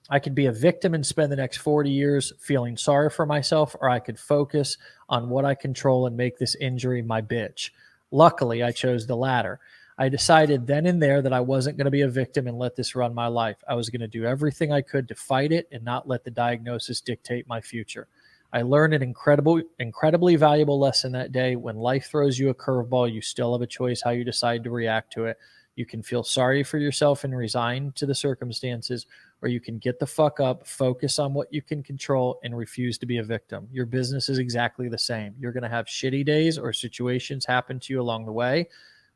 I could be a victim and spend the next 40 years feeling sorry for myself, or I could focus on what I control and make this injury my bitch. Luckily, I chose the latter. I decided then and there that I wasn't going to be a victim and let this run my life. I was going to do everything I could to fight it and not let the diagnosis dictate my future. I learned an incredibly valuable lesson that day. When life throws you a curveball, you still have a choice how you decide to react to it. You can feel sorry for yourself and resign to the circumstances, or you can get the fuck up, focus on what you can control, and refuse to be a victim. Your business is exactly the same. You're going to have shitty days or situations happen to you along the way,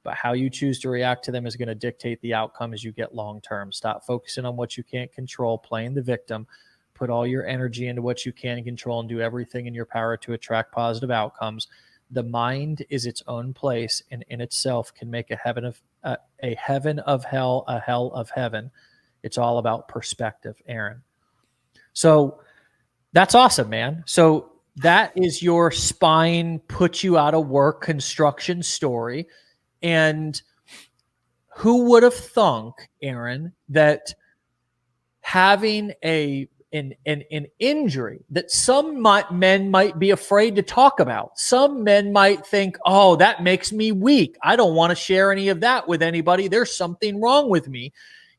but how you choose to react to them is going to dictate the outcome as you get long-term. Stop focusing on what you can't control, playing the victim. Put all your energy into what you can control and do everything in your power to attract positive outcomes. The mind is its own place, and in itself can make a heaven of hell, a hell of heaven. It's all about perspective, Aaron. So that's awesome, man. So that is your spine, put you out of work construction story. And who would have thunk, Aaron, that having an injury that some men might be afraid to talk about. Some men might think, oh, that makes me weak. I don't want to share any of that with anybody. There's something wrong with me.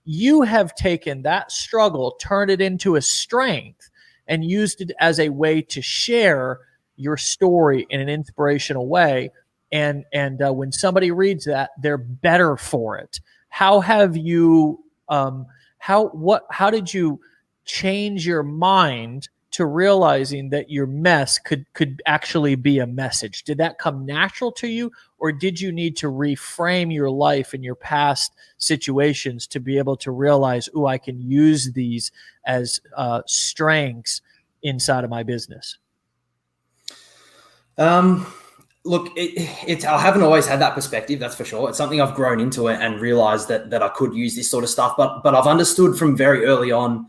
You have taken that struggle, turned it into a strength, and used it as a way to share your story in an inspirational way. And when somebody reads that, they're better for it. How have you, how did you change your mind to realizing that your mess could actually be a message? Did that come natural to you, or did you need to reframe your life and your past situations to be able to realize, oh, I can use these as strengths inside of my business? Look, I haven't always had that perspective, that's for sure. It's something I've grown into it and realized that I could use this sort of stuff. But I've understood from very early on,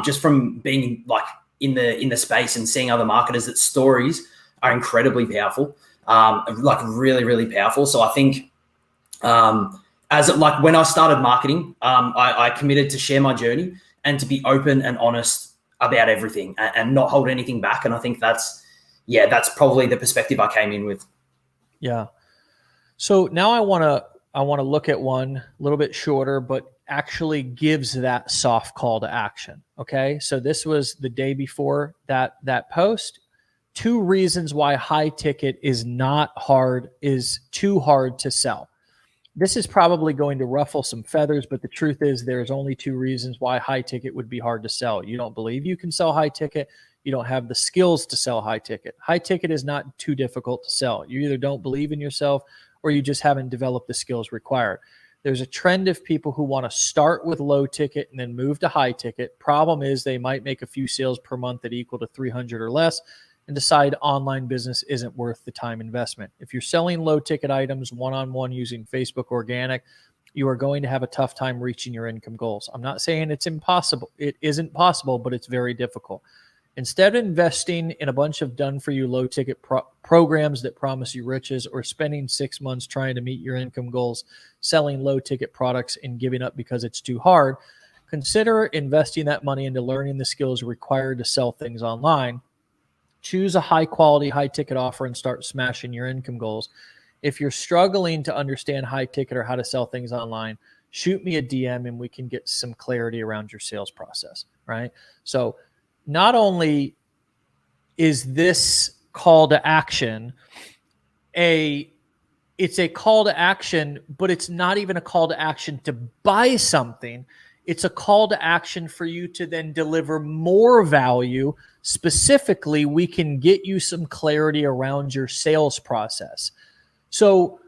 just from being like in the space and seeing other marketers, that stories are incredibly powerful, like really, really powerful. So I think when I started marketing, I committed to share my journey and to be open and honest about everything and not hold anything back. And I think that's probably the perspective I came in with. Yeah. So now I want to look at one a little bit shorter, but actually gives that soft call to action. Okay. So this was the day before that post. 2 reasons why high ticket is too hard to sell. This is probably going to ruffle some feathers, but the truth is there's only 2 reasons why high ticket would be hard to sell. You don't believe you can sell high ticket. You don't have the skills to sell high ticket. High ticket is not too difficult to sell. You either don't believe in yourself or you just haven't developed the skills required. There's a trend of people who want to start with low ticket and then move to high ticket. Problem is they might make a few sales per month that equal to 300 or less and decide online business isn't worth the time investment. If you're selling low ticket items one-on-one using Facebook organic, you are going to have a tough time reaching your income goals. I'm not saying it's impossible. It isn't possible, but it's very difficult. Instead of investing in a bunch of done-for-you low-ticket programs that promise you riches, or spending 6 months trying to meet your income goals, selling low-ticket products and giving up because it's too hard, consider investing that money into learning the skills required to sell things online. Choose a high-quality, high-ticket offer and start smashing your income goals. If you're struggling to understand high-ticket or how to sell things online, shoot me a DM and we can get some clarity around your sales process, right? So not only is this call to action it's a call to action, but it's not even a call to action to buy something. It's a call to action for you to then deliver more value. Specifically, we can get you some clarity around your sales process. So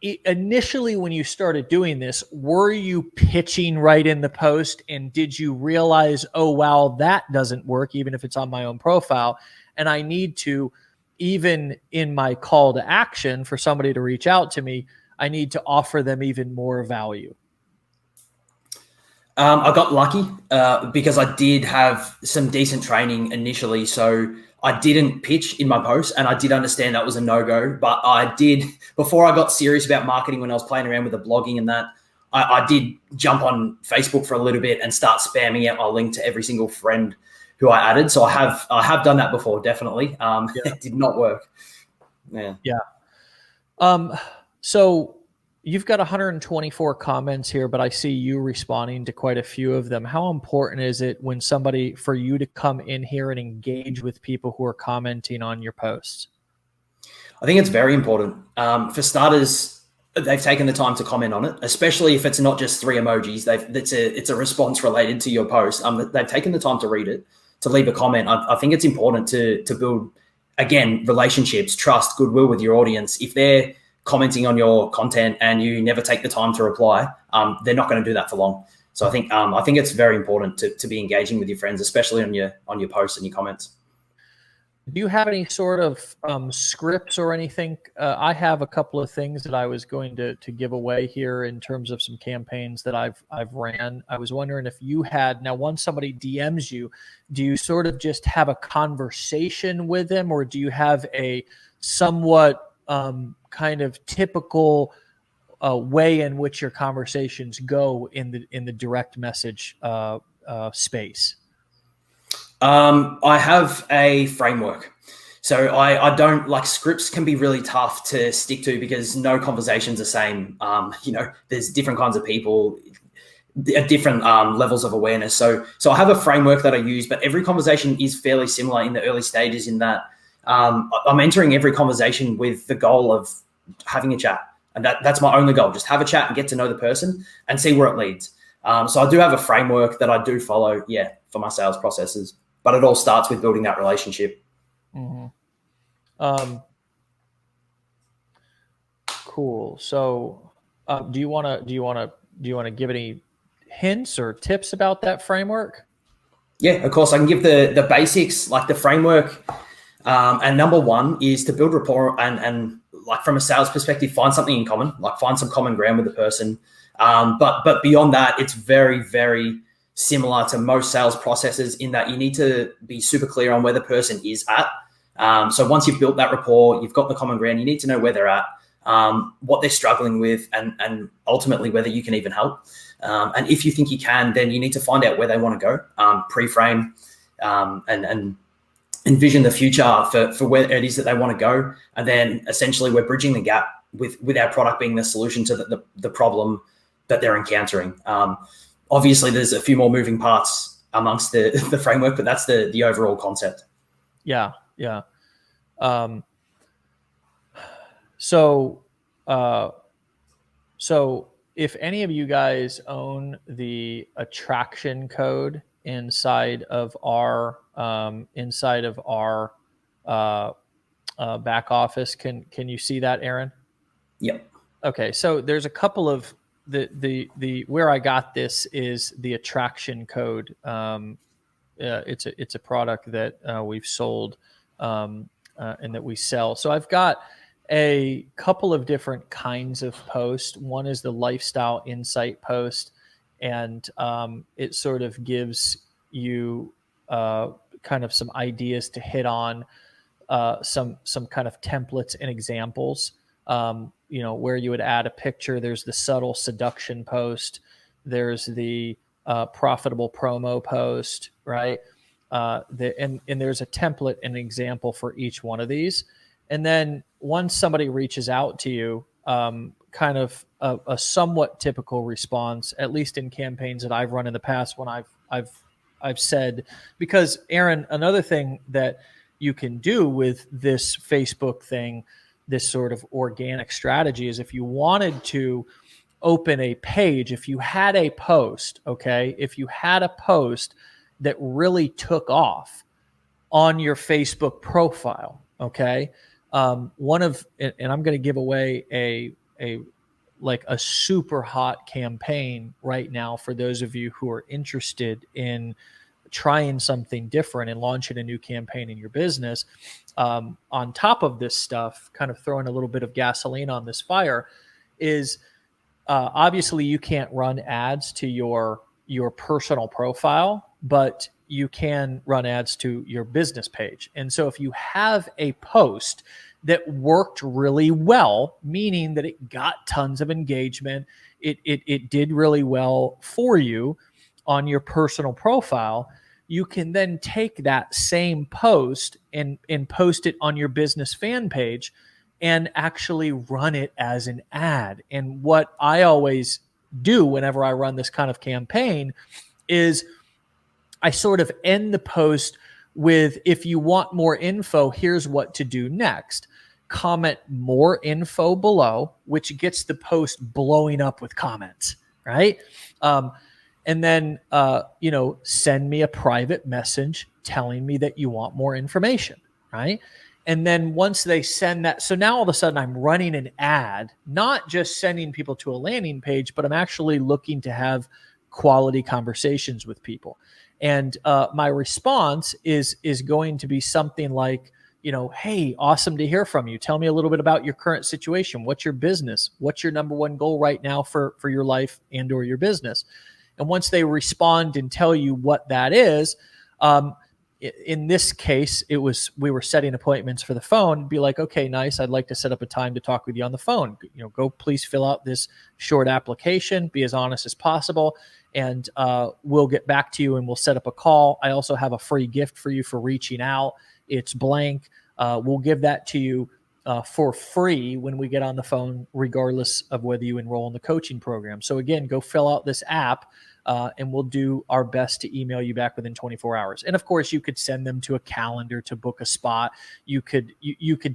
initially, when you started doing this, were you pitching right in the post? And did you realize, oh, wow, that doesn't work, even if it's on my own profile? And I need to, even in my call to action for somebody to reach out to me, I need to offer them even more value. I got lucky because I did have some decent training initially. So I didn't pitch in my post, and I did understand that was a no-go. But I did, before I got serious about marketing, when I was playing around with the blogging and that, I did jump on Facebook for a little bit and start spamming out my link to every single friend who I added. So I have done that before, definitely. It did not work. Yeah. So you've got 124 comments here, but I see you responding to quite a few of them. How important is it for you to come in here and engage with people who are commenting on your posts? I think it's very important. For starters, they've taken the time to comment on it, especially if it's not just 3 emojis. It's a response related to your post. They've taken the time to read it, to leave a comment. I think it's important to build, again, relationships, trust, goodwill with your audience. If they're commenting on your content and you never take the time to reply, they're not going to do that for long. So I think it's very important to be engaging with your friends, especially on your posts and your comments. Do you have any sort of scripts or anything? I have a couple of things that I was going to give away here in terms of some campaigns that I've ran. I was wondering if you had, now once somebody DMs you, do you sort of just have a conversation with them, or do you have a somewhat kind of typical way in which your conversations go in the direct message space? I have a framework. So I don't, like, scripts can be really tough to stick to because no conversation's the same. There's different kinds of people at different levels of awareness. So I have a framework that I use, but every conversation is fairly similar in the early stages in that I'm entering every conversation with the goal of having a chat. And that's my only goal. Just have a chat and get to know the person and see where it leads. So I do have a framework that I do follow, for my sales processes. But it all starts with building that relationship. Mm-hmm. Cool. So, do you want to give any hints or tips about that framework? Yeah, of course. I can give the basics, like the framework. And number one is to build rapport and like from a sales perspective, find something in common, like find some common ground with the person. But beyond that, it's very, very similar to most sales processes in that you need to be super clear on where the person is at. So once you've built that rapport, you've got the common ground, you need to know where they're at, what they're struggling with, and ultimately whether you can even help. And if you think you can, then you need to find out where they want to go, pre-frame, and envision the future for where it is that they want to go. And then essentially we're bridging the gap with our product being the solution to the problem that they're encountering. Obviously, there's a few more moving parts amongst the framework, but that's the overall concept. Yeah. So if any of you guys own the attraction code inside of our back office, can you see that, Aaron? Yep. Okay, so there's a couple of the where I got this is the attraction code. It's a product that we've sold and that we sell. So I've got a couple of different kinds of posts. One is the lifestyle insight post, and it sort of gives you kind of some ideas to hit on, some kind of templates and examples. Where you would add a picture. There's the subtle seduction post. There's the profitable promo post, right? And there's a template and example for each one of these. And then once somebody reaches out to you, kind of a somewhat typical response, at least in campaigns that I've run in the past, when I've said, because Aaron, another thing that you can do with this Facebook thing, this sort of organic strategy, is if you wanted to open a page, if you had a post, if you had a post that really took off on your Facebook profile, and I'm going to give away a super hot campaign right now for those of you who are interested in trying something different and launching a new campaign in your business. On top of this stuff, kind of throwing a little bit of gasoline on this fire, is obviously you can't run ads to your personal profile, but you can run ads to your business page. And so if you have a post that worked really well, meaning that it got tons of engagement, it did really well for you on your personal profile, you can then take that same post and post it on your business fan page and actually run it as an ad. And what I always do whenever I run this kind of campaign is I sort of end the post with, if you want more info, here's what to do next. comment more info below, which gets the post blowing up with comments, right? And then, send me a private message telling me that you want more information, right? And then once they send that, so now all of a sudden I'm running an ad, not just sending people to a landing page, but I'm actually looking to have quality conversations with people. And my response is going to be something like, hey, awesome to hear from you. Tell me a little bit about your current situation. What's your business? What's your number one goal right now for your life and or your business? And once they respond and tell you what that is, in this case, we were setting appointments for the phone. Be like, okay, nice. I'd like to set up a time to talk with you on the phone. Go please fill out this short application. Be as honest as possible, and we'll get back to you and we'll set up a call. I also have a free gift for you for reaching out. It's blank. We'll give that to you for free when we get on the phone, regardless of whether you enroll in the coaching program. So again, go fill out this app. And we'll do our best to email you back within 24 hours. And of course, you could send them to a calendar to book a spot. You could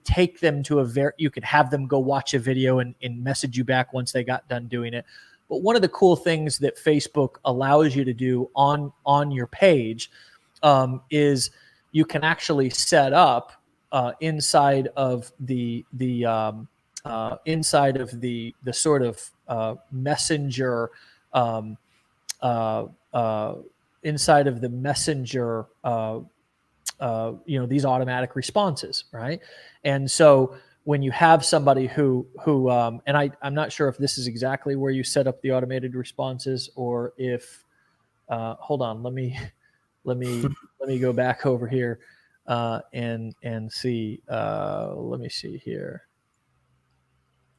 take them to you could have them go watch a video and message you back once they got done doing it. But one of the cool things that Facebook allows you to do on your page is you can actually set up inside of the sort of messenger. Inside of the messenger, these automatic responses, right? And so when you have somebody who and I'm not sure if this is exactly where you set up the automated responses, or if, hold on, let me go back over here, and see, let me see here.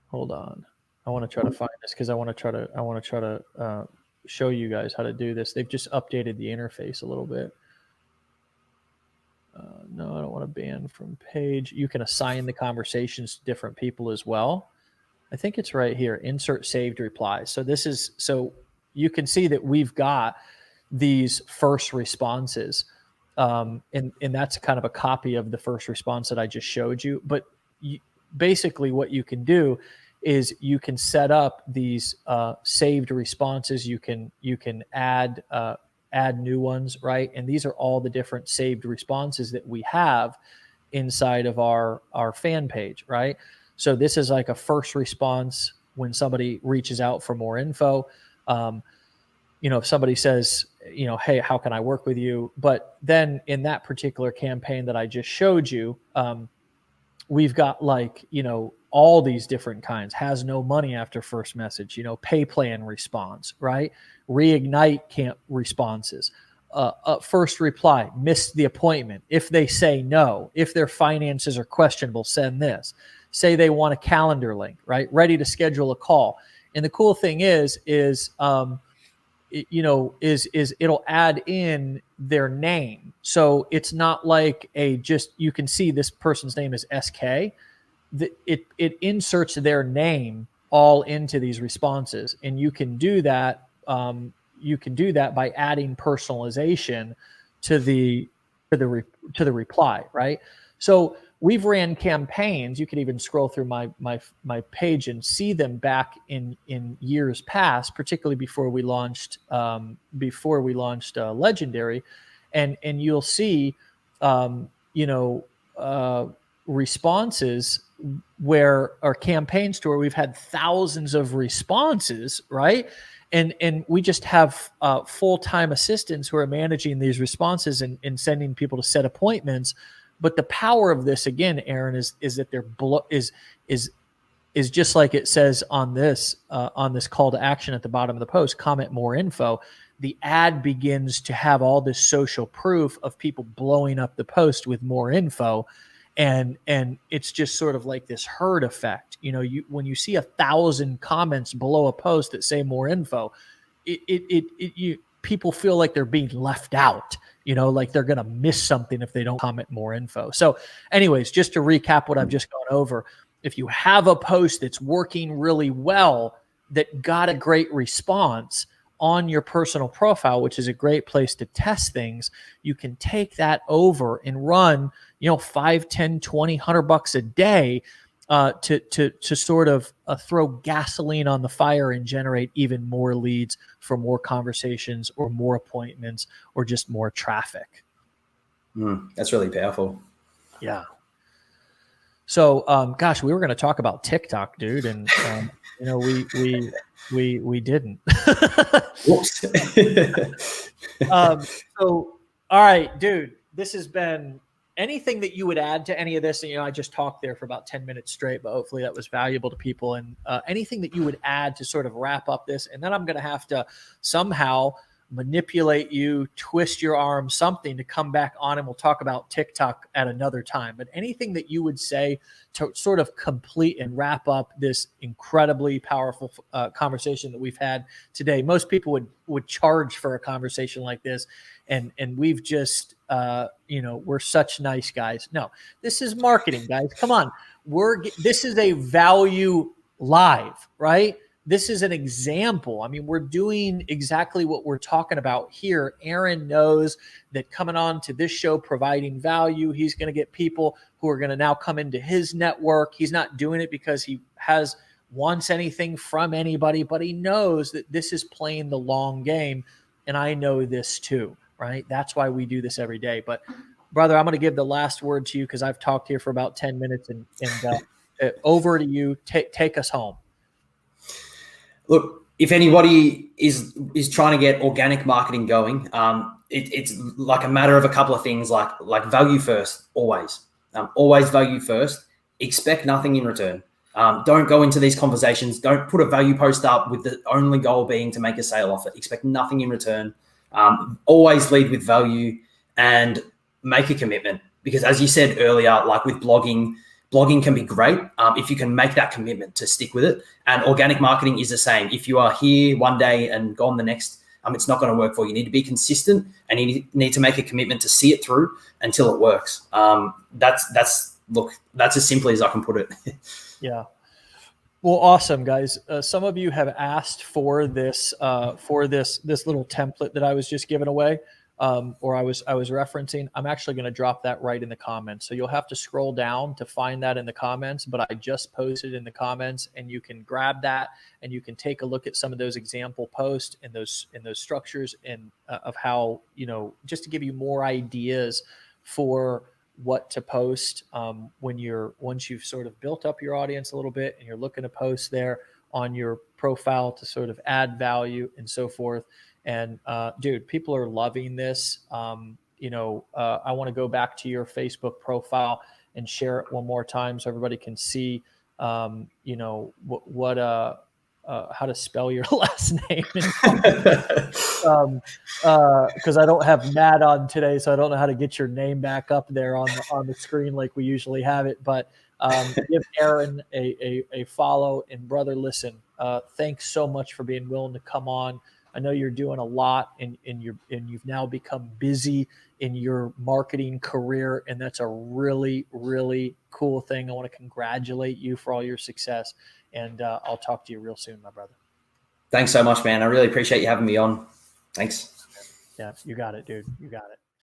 Hold on. I want to try to find this because I want to try to show you guys how to do this. They've just updated the interface a little bit. No, I don't want to ban from page. You can assign the conversations to different people as well. I think it's right here. Insert saved replies. So you can see that we've got these first responses. And that's kind of a copy of the first response that I just showed you. But basically what you can do is you can set up these saved responses. You can add new ones, right? And these are all the different saved responses that we have inside of our fan page, right? So this is like a first response when somebody reaches out for more info. If somebody says, hey, how can I work with you? But then in that particular campaign that I just showed you, we've got all these different kinds. Has no money after first message, pay plan response, right? Reignite camp responses. First reply, missed the appointment. If they say no, if their finances are questionable, send this. Say they want a calendar link, right? Ready to schedule a call. And the cool thing is it'll add in their name. So it's not like you can see this person's name is SK. It inserts their name all into these responses, and you can do that. You can do that by adding personalization to the reply, right? So we've ran campaigns. You can even scroll through my page and see them back in years past, particularly before we launched Legendary, and you'll see responses or campaigns to where we've had thousands of responses, right? And we just have full-time assistants who are managing these responses and sending people to set appointments. But the power of this, again, Aaron, is that is just like it says on this call to action at the bottom of the post, comment more info. The ad begins to have all this social proof of people blowing up the post with more info. And it's just sort of like this herd effect. When you see 1,000 comments below a post that say more info, people feel like they're being left out, like they're going to miss something if they don't comment more info. So anyways, just to recap what I've just gone over, if you have a post that's working really well, that got a great response, on your personal profile, which is a great place to test things, you can take that over and run, you know, 5, 10, 20, $100 a day to sort of throw gasoline on the fire and generate even more leads for more conversations or more appointments or just more traffic. That's really powerful. Yeah. So, gosh, we were going to talk about TikTok, dude, and you know, we didn't. Whoops. So, all right, dude, this has been. Anything that you would add to any of this? And, you know, I just talked there for about 10 minutes straight, but hopefully that was valuable to people. And anything that you would add to sort of wrap up this, and then I'm going to have to somehow manipulate you, twist your arm, something to come back on, and we'll talk about TikTok at another time. But anything that you would say to sort of complete and wrap up this incredibly powerful conversation that we've had today. Most people would charge for a conversation like this, and we've just you know, we're such nice guys. No, this is marketing, guys. Come on, this is a value live, right? This is an example. I mean, we're doing exactly what we're talking about here. Aaron knows that coming on to this show, providing value, he's going to get people who are going to now come into his network. He's not doing it because he wants anything from anybody, but he knows that this is playing the long game. And I know this too, right? That's why we do this every day. But brother, I'm going to give the last word to you because I've talked here for about 10 minutes and over to you. Take us home. Look, if anybody is trying to get organic marketing going, it's like a matter of a couple of things, like value first, always value first. Expect nothing in return. Don't go into these conversations. Don't put a value post up with the only goal being to make a sale off it. Expect nothing in return. Always lead with value and make a commitment, because as you said earlier, like with blogging can be great if you can make that commitment to stick with it. And organic marketing is the same. If you are here one day and gone the next, it's not going to work for you. You need to be consistent, and you need to make a commitment to see it through until it works. That's as simply as I can put it. Yeah. Well, awesome, guys. Some of you have asked for this little template that I was just giving away. Or I was referencing. I'm actually going to drop that right in the comments. So you'll have to scroll down to find that in the comments, but I just posted in the comments, and you can grab that and you can take a look at some of those example posts and those structures and of how, you know, just to give you more ideas for what to post once you've sort of built up your audience a little bit and you're looking to post there on your profile to sort of add value and so forth. And dude, people are loving this. You know, I want to go back to your Facebook profile and share it one more time so everybody can see, you know, how to spell your last name. Because I don't have Matt on today, so I don't know how to get your name back up there on the screen like we usually have it. But give Aaron a follow. And brother, listen, thanks so much for being willing to come on. I know you're doing a lot, and you've now become busy in your marketing career, and that's a really, really cool thing. I want to congratulate you for all your success, and I'll talk to you real soon, my brother. Thanks so much, man. I really appreciate you having me on. Thanks. Yeah, you got it, dude. You got it.